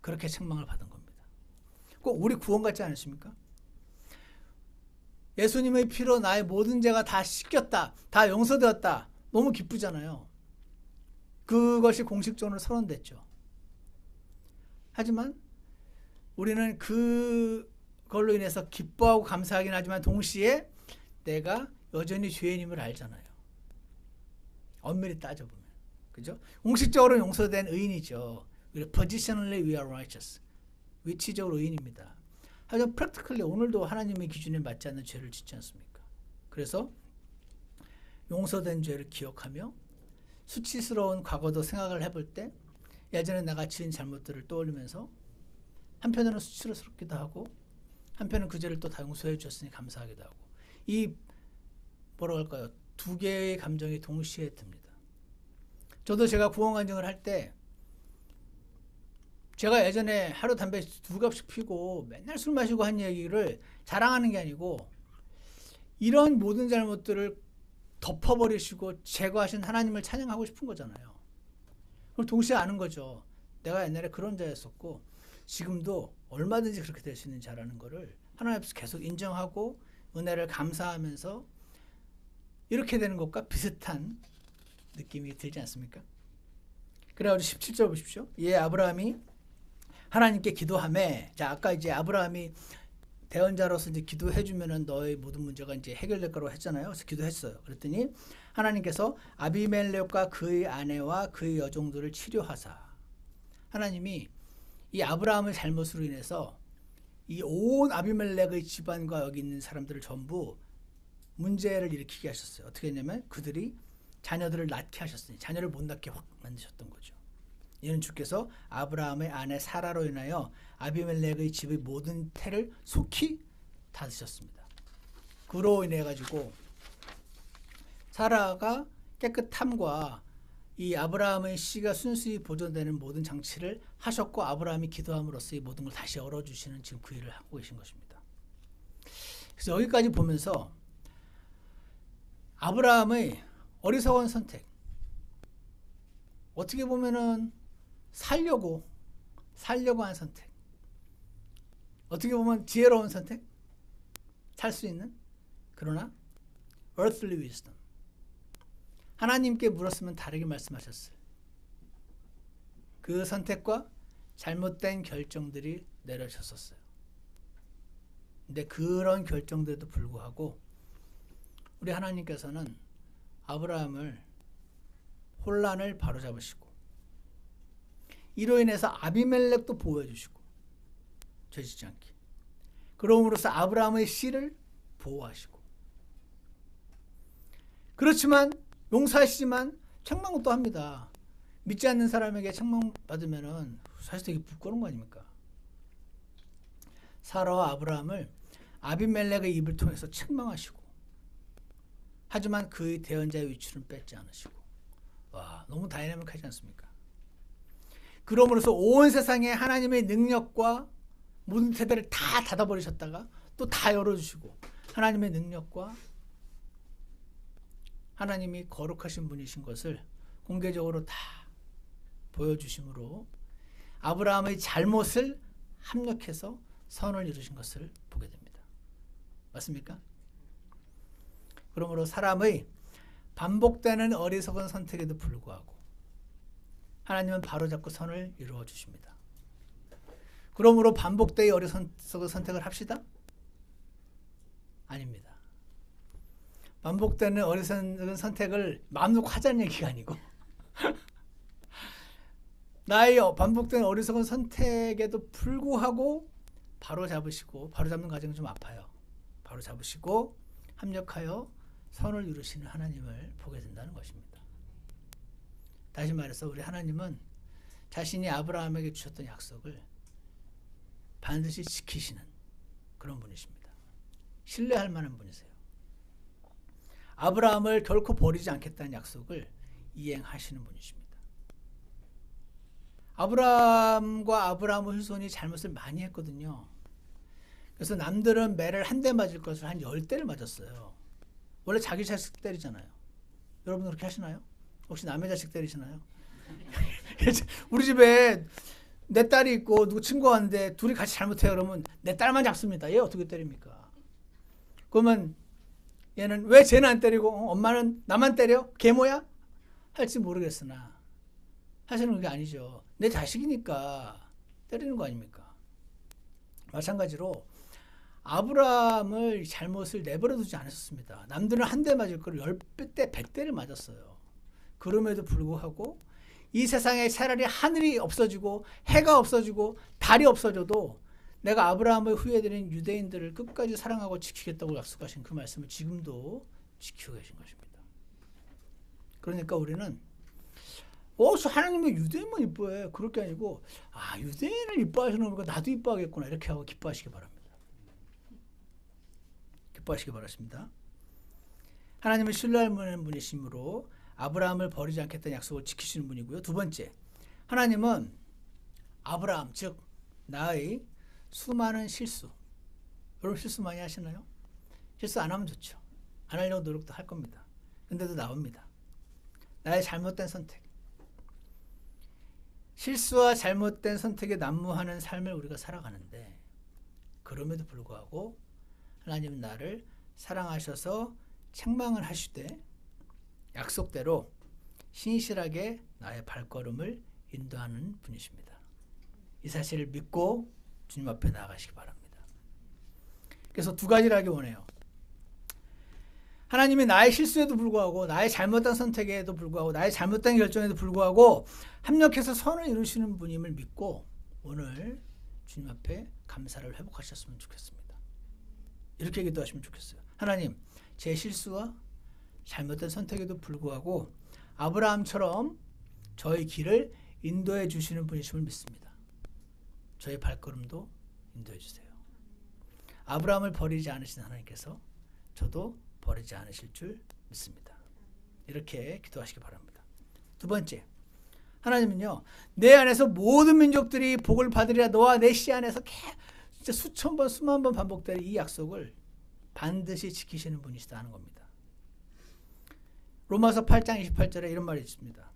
그렇게 책망을 받은 겁니다. 꼭 우리 구원 같지 않으십니까? 예수님의 피로 나의 모든 죄가 다 씻겼다. 다 용서되었다. 너무 기쁘잖아요. 그것이 공식적으로 선언됐죠. 하지만 우리는 그걸로 인해서 기뻐하고 감사하긴 하지만 동시에 내가 여전히 죄인임을 알잖아요. 엄밀히 따져보면. 그죠? 공식적으로 용서된 의인이죠. Positionally we are righteous. 위치적으로 의인입니다. 하지만 practically 오늘도 하나님의 기준에 맞지 않는 죄를 짓지 않습니까? 그래서 용서된 죄를 기억하며 수치스러운 과거도 생각을 해볼 때 예전에 내가 지은 잘못들을 떠올리면서 한편으로는 수치스럽기도 하고 한편은 그 죄를 또 다 용서해 주셨으니 감사하기도 하고 이 뭐라고 할까요? 두 개의 감정이 동시에 듭니다. 저도 제가 구원 간증을 할 때 제가 예전에 하루 담배 2갑씩 피고 맨날 술 마시고 한 얘기를 자랑하는 게 아니고 이런 모든 잘못들을 덮어버리시고 제거하신 하나님을 찬양하고 싶은 거잖아요. 그럼 동시에 아는 거죠. 내가 옛날에 그런 자였었고 지금도 얼마든지 그렇게 될 수 있는 자라는 거를 하나님 앞에서 계속 인정하고 은혜를 감사하면서 이렇게 되는 것과 비슷한 느낌이 들지 않습니까? 그래가지고 17절 보십시오. 예, 아브라함이 하나님께 기도하매, 자, 아까 이제 아브라함이 대언자로서 이제 기도해주면은 너의 모든 문제가 이제 해결될 거라고 했잖아요. 그래서 기도했어요. 그랬더니 하나님께서 아비멜렉과 그의 아내와 그의 여종들을 치료하사 하나님이 이 아브라함의 잘못으로 인해서 이 온 아비멜렉의 집안과 여기 있는 사람들을 전부 문제를 일으키게 하셨어요. 어떻게 했냐면 그들이 자녀들을 낳게 하셨으니 자녀를 못 낳게 확 만드셨던 거죠. 이는 주께서 아브라함의 아내 사라로 인하여 아비멜렉의 집의 모든 태를 속히 닫으셨습니다. 그로 인해 가지고 사라가 깨끗함과 이 아브라함의 씨가 순수히 보존되는 모든 장치를 하셨고 아브라함이 기도함으로써 이 모든 걸 다시 열어주시는 지금 그 일을 하고 계신 것입니다. 그래서 여기까지 보면서 아브라함의 어리석은 선택, 어떻게 보면은 살려고 한 선택, 어떻게 보면 지혜로운 선택, 살 수 있는, 그러나 earthly wisdom, 하나님께 물었으면 다르게 말씀하셨어요. 그 선택과 잘못된 결정들이 내려졌었어요. 근데 그런 결정들에도 불구하고 우리 하나님께서는 아브라함을 혼란을 바로잡으시고 이로 인해서 아비멜렉도 보호해 주시고 죄짓지 않게 그러므로써 아브라함의 씨를 보호하시고 그렇지만 용서하시지만 책망도 합니다. 믿지 않는 사람에게 책망받으면 사실 되게 부끄러운 거 아닙니까? 사라와 아브라함을 아비멜렉의 입을 통해서 책망하시고 하지만 그의 대언자의 위치는 뺏지 않으시고 와 너무 다이나믹하지 않습니까? 그러므로서 온 세상에 하나님의 능력과 모든 세대를 다 닫아버리셨다가 또 다 열어주시고 하나님의 능력과 하나님이 거룩하신 분이신 것을 공개적으로 다 보여주심으로 아브라함의 잘못을 합력해서 선을 이루신 것을 보게 됩니다. 맞습니까? 그러므로 사람의 반복되는 어리석은 선택에도 불구하고 하나님은 바로잡고 선을 이루어 주십니다. 그러므로 반복되어 어리석은 선택을 합시다? 아닙니다. 반복되는 어리석은 선택을 마음 놓고 하자는 얘기가 아니고 나의 반복되는 어리석은 선택에도 불구하고 바로잡으시고, 바로잡는 과정은 좀 아파요. 바로잡으시고 합력하여 선을 이루시는 하나님을 보게 된다는 것입니다. 다시 말해서 우리 하나님은 자신이 아브라함에게 주셨던 약속을 반드시 지키시는 그런 분이십니다. 신뢰할 만한 분이세요. 아브라함을 결코 버리지 않겠다는 약속을 이행하시는 분이십니다. 아브라함과 아브라함의 후손이 잘못을 많이 했거든요. 그래서 남들은 매를 한 대 맞을 것을 한 10대를 맞았어요. 원래 자기 자식 때리잖아요. 여러분 그렇게 하시나요? 혹시 남의 자식 때리시나요? 우리 집에 내 딸이 있고 누구 친구가 왔는데 둘이 같이 잘못해요. 그러면 내 딸만 잡습니다. 얘 어떻게 때립니까? 그러면 얘는 왜 쟤는 안 때리고 엄마는 나만 때려? 계모야? 할지 모르겠으나 하시는 게 아니죠. 내 자식이니까 때리는 거 아닙니까? 마찬가지로 아브라함을 잘못을 내버려 두지 않았습니다. 남들은 한 대 맞을 걸 10대, 100대를 맞았어요. 그럼에도 불구하고 이 세상에 차라리 하늘이 없어지고 해가 없어지고 달이 없어져도 내가 아브라함의 후예들인 유대인들을 끝까지 사랑하고 지키겠다고 약속하신 그 말씀을 지금도 지키고 계신 것입니다. 그러니까 우리는 하나님은 유대인만 이뻐해. 그럴 게 아니고 유대인을 이뻐하시는 거니까 나도 이뻐하겠구나 이렇게 하고 기뻐하시기 바랍니다. 기뻐하시기 바랍니다. 하나님은 신뢰할 만한 분이시므로 아브라함을 버리지 않겠다는 약속을 지키시는 분이고요. 두 번째, 하나님은 아브라함 즉 나의 수많은 실수, 여러분 실수 많이 하시나요? 실수 안 하면 좋죠. 안 하려고 노력도 할 겁니다. 근데도 나옵니다. 나의 잘못된 선택, 실수와 잘못된 선택에 난무하는 삶을 우리가 살아가는데 그럼에도 불구하고 하나님은 나를 사랑하셔서 책망을 하시되 약속대로 신실하게 나의 발걸음을 인도하는 분이십니다. 이 사실을 믿고 주님 앞에 나아가시기 바랍니다. 그래서 두 가지를 하기 원해요. 하나님이 나의 실수에도 불구하고 나의 잘못된 선택에도 불구하고 나의 잘못된 결정에도 불구하고 합력해서 선을 이루시는 분임을 믿고 오늘 주님 앞에 감사를 회복하셨으면 좋겠습니다. 이렇게 기도하시면 좋겠어요. 하나님, 제 실수와 잘못된 선택에도 불구하고 아브라함처럼 저의 길을 인도해 주시는 분이심을 믿습니다. 저의 발걸음도 인도해 주세요. 아브라함을 버리지 않으신 하나님께서 저도 버리지 않으실 줄 믿습니다. 이렇게 기도하시기 바랍니다. 두 번째, 하나님은요, 내 안에서 모든 민족들이 복을 받으리라 너와 내 씨 안에서 진짜 수천 번, 수만 번 반복될 이 약속을 반드시 지키시는 분이시다 하는 겁니다. 로마서 8장 28절에 이런 말이 있습니다.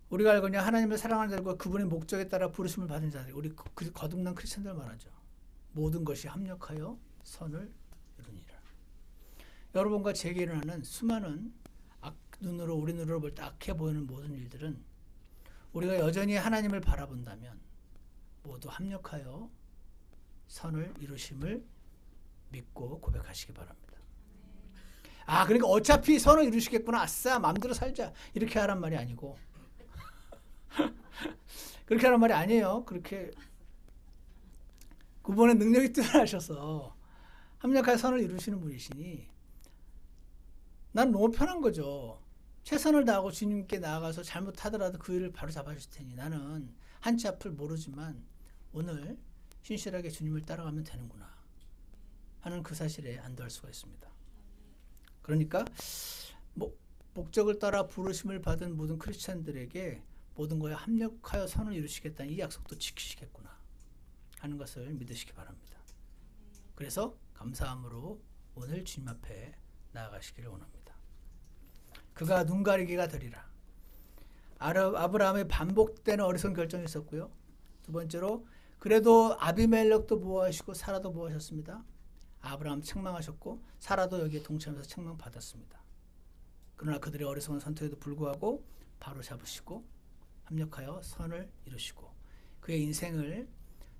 우리가 알거냐 하나님을 사랑하는 자들과 그분의 목적에 따라 부르심을 받은 자들, 우리 거듭난 크리스천들 말하죠. 모든 것이 합력하여 선을 이루니라. 여러분과 제게 일어나는 수많은 우리 눈으로 볼 때 악해 보이는 모든 일들은 우리가 여전히 하나님을 바라본다면 모두 합력하여 선을 이루심을 믿고 고백하시기 바랍니다. 그러니까 어차피 선을 이루시겠구나. 아싸, 마음대로 살자. 이렇게 하란 말이 아니고 그렇게 하란 말이 아니에요. 그렇게 그분의 능력이 뛰어나셔서 합력하여 선을 이루시는 분이시니 난 너무 편한 거죠. 최선을 다하고 주님께 나아가서 잘못하더라도 그 일을 바로 잡아주실 테니 나는 한치 앞을 모르지만 오늘 신실하게 주님을 따라가면 되는구나 하는 그 사실에 안도할 수가 있습니다. 그러니까 목적을 따라 부르심을 받은 모든 크리스찬들에게 모든 것에 합력하여 선을 이루시겠다는 이 약속도 지키시겠구나 하는 것을 믿으시기 바랍니다. 그래서 감사함으로 오늘 주님 앞에 나아가시기를 원합니다. 그가 눈 가리기가 되리라. 아브라함의 반복되는 어리석은 결정이 있었고요. 두 번째로 그래도 아비멜렉도 보호하시고 사라도 보호하셨습니다. 아브라함 책망하셨고 사라도 여기에 동참해서 책망받았습니다. 그러나 그들의 어리석은 선택에도 불구하고 바로 잡으시고 합력하여 선을 이루시고 그의 인생을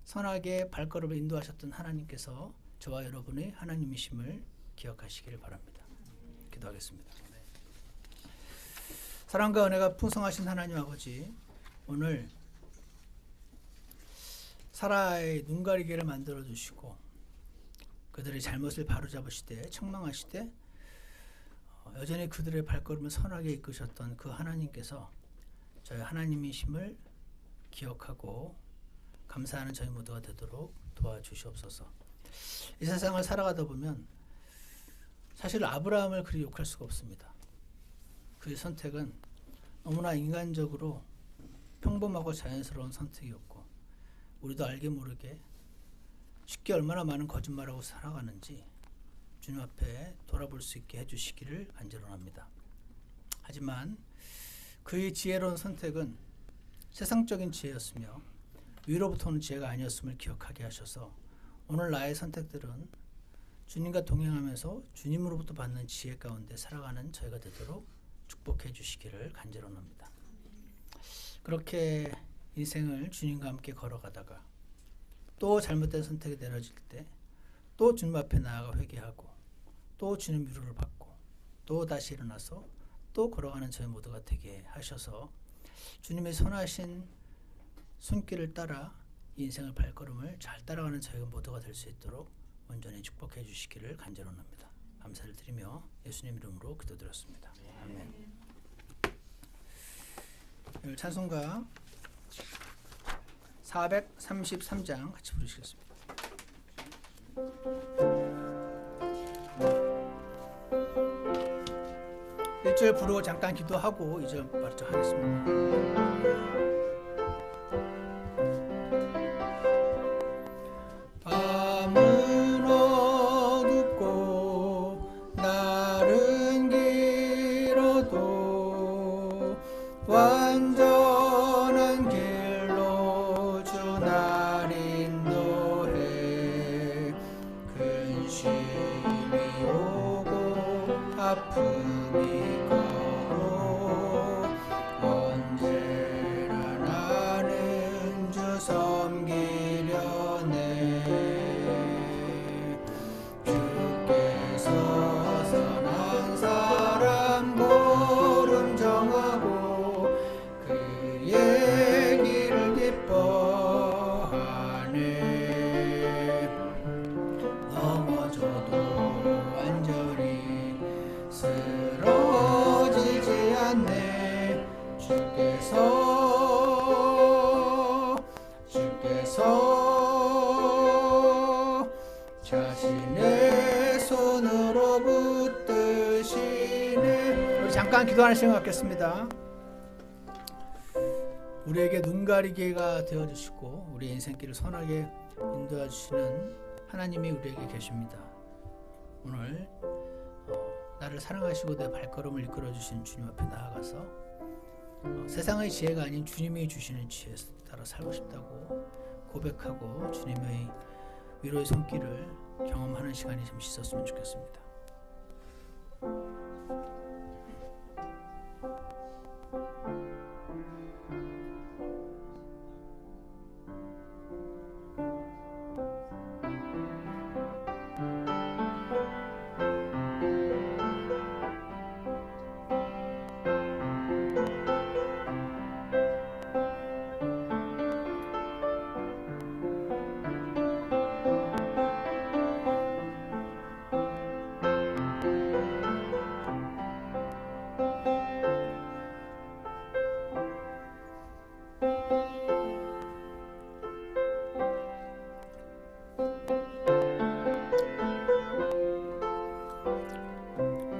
선하게 발걸음을 인도하셨던 하나님께서 저와 여러분의 하나님이심을 기억하시기를 바랍니다. 기도하겠습니다. 사랑과 은혜가 풍성하신 하나님 아버지, 오늘 사라의 눈 가리개를 만들어 주시고 그들의 잘못을 바로잡으시되 책망하시되 여전히 그들의 발걸음을 선하게 이끄셨던 그 하나님께서 저희 하나님이심을 기억하고 감사하는 저희 모두가 되도록 도와주시옵소서. 이 세상을 살아가다 보면 사실 아브라함을 그리 욕할 수가 없습니다. 그의 선택은 너무나 인간적으로 평범하고 자연스러운 선택이었고 우리도 알게 모르게 쉽게 얼마나 많은 거짓말하고 살아가는지 주님 앞에 돌아볼 수 있게 해주시기를 간절합니다. 하지만 그의 지혜로운 선택은 세상적인 지혜였으며 위로부터 오는 지혜가 아니었음을 기억하게 하셔서 오늘 나의 선택들은 주님과 동행하면서 주님으로부터 받는 지혜 가운데 살아가는 저희가 되도록 축복해 주시기를 간절합니다. 그렇게 인생을 주님과 함께 걸어가다가 또 잘못된 선택이 내려질 때 또 주님 앞에 나아가 회개하고 또 주님 위로를 받고 또 다시 일어나서 또 걸어가는 저희 모두가 되게 하셔서 주님의 선하신 손길을 따라 인생의 발걸음을 잘 따라가는 저희가 모두가 될 수 있도록 온전히 축복해 주시기를 간절합니다. 감사를 드리며 예수님 이름으로 기도드렸습니다. 아멘. 오늘 찬송가 433장 같이 부르시겠습니다. 1절 부르고 잠깐 기도하고 2절 말씀 하겠습니다. 밤은 어둡고 날은 길어도 완전한 길로 주 날 인도해 근심이 오고 아픔이 가도 언제나 나는 주 섬기려네. 주께서 선한 사람 보름 정하고 그의 길을 기뻐하네. 넘어져도 완전히 쓰러지지 않네. 주께서 자신의 손으로 붙드시네. 우리 잠깐 기도하는 시간 갖겠습니다. 우리에게 눈가리개가 되어주시고 우리 인생길을 선하게 인도해 주시는 하나님이 우리에게 계십니다. 오늘 나를 사랑하시고 내 발걸음을 이끌어 주신 주님 앞에 나아가서 세상의 지혜가 아닌 주님이 주시는 지혜에 따라 살고 싶다고 고백하고 주님의 위로의 손길을 경험하는 시간이 좀 있었으면 좋겠습니다.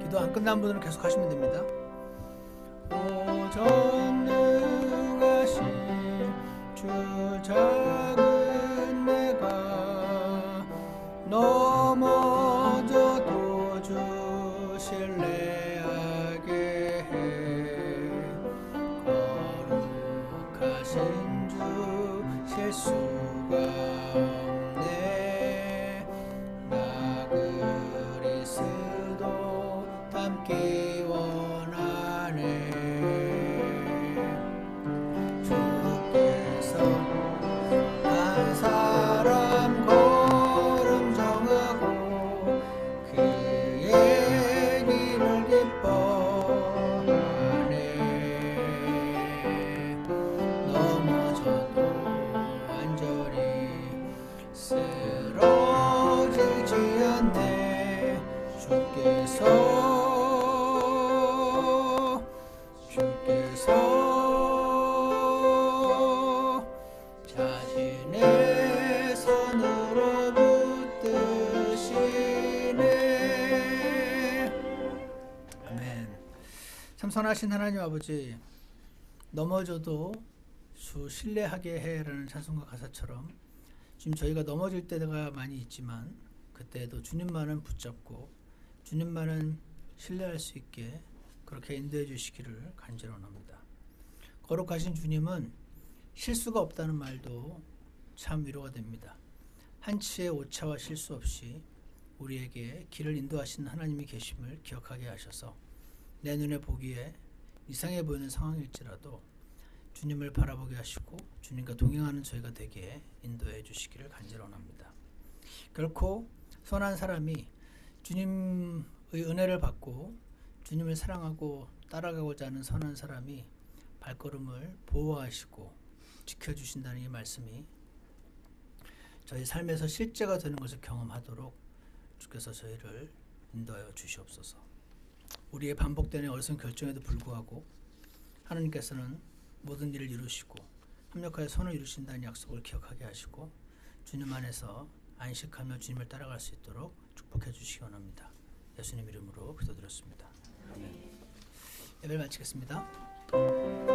기도 안 끝난 분들은 계속 하시면 됩니다. 오 전능하신 주 작은 내가 넘어져도 주 신뢰하게 해. 거룩하신 주 실수가 선하신 하나님 아버지, 넘어져도 주 신뢰하게 해라는 찬송가 가사처럼 지금 저희가 넘어질 때가 많이 있지만 그때에도 주님만은 붙잡고 주님만은 신뢰할 수 있게 그렇게 인도해 주시기를 간절히 원합니다. 거룩하신 주님은 실수가 없다는 말도 참 위로가 됩니다. 한치의 오차와 실수 없이 우리에게 길을 인도하시는 하나님이 계심을 기억하게 하셔서 내 눈에 보기에 이상해 보이는 상황일지라도 주님을 바라보게 하시고 주님과 동행하는 저희가 되게 인도해 주시기를 간절히 원합니다. 결코 선한 사람이 주님의 은혜를 받고 주님을 사랑하고 따라가고자 하는 선한 사람이 발걸음을 보호하시고 지켜주신다는 이 말씀이 저희 삶에서 실제가 되는 것을 경험하도록 주께서 저희를 인도하여 주시옵소서. 우리의 반복되는 어리석은 결정에도 불구하고 하나님께서는 모든 일을 이루시고 합력하여 선을 이루신다는 약속을 기억하게 하시고 주님 안에서 안식하며 주님을 따라갈 수 있도록 축복해 주시기 원합니다. 예수님 이름으로 기도드렸습니다. 아멘. 예배를 마치겠습니다.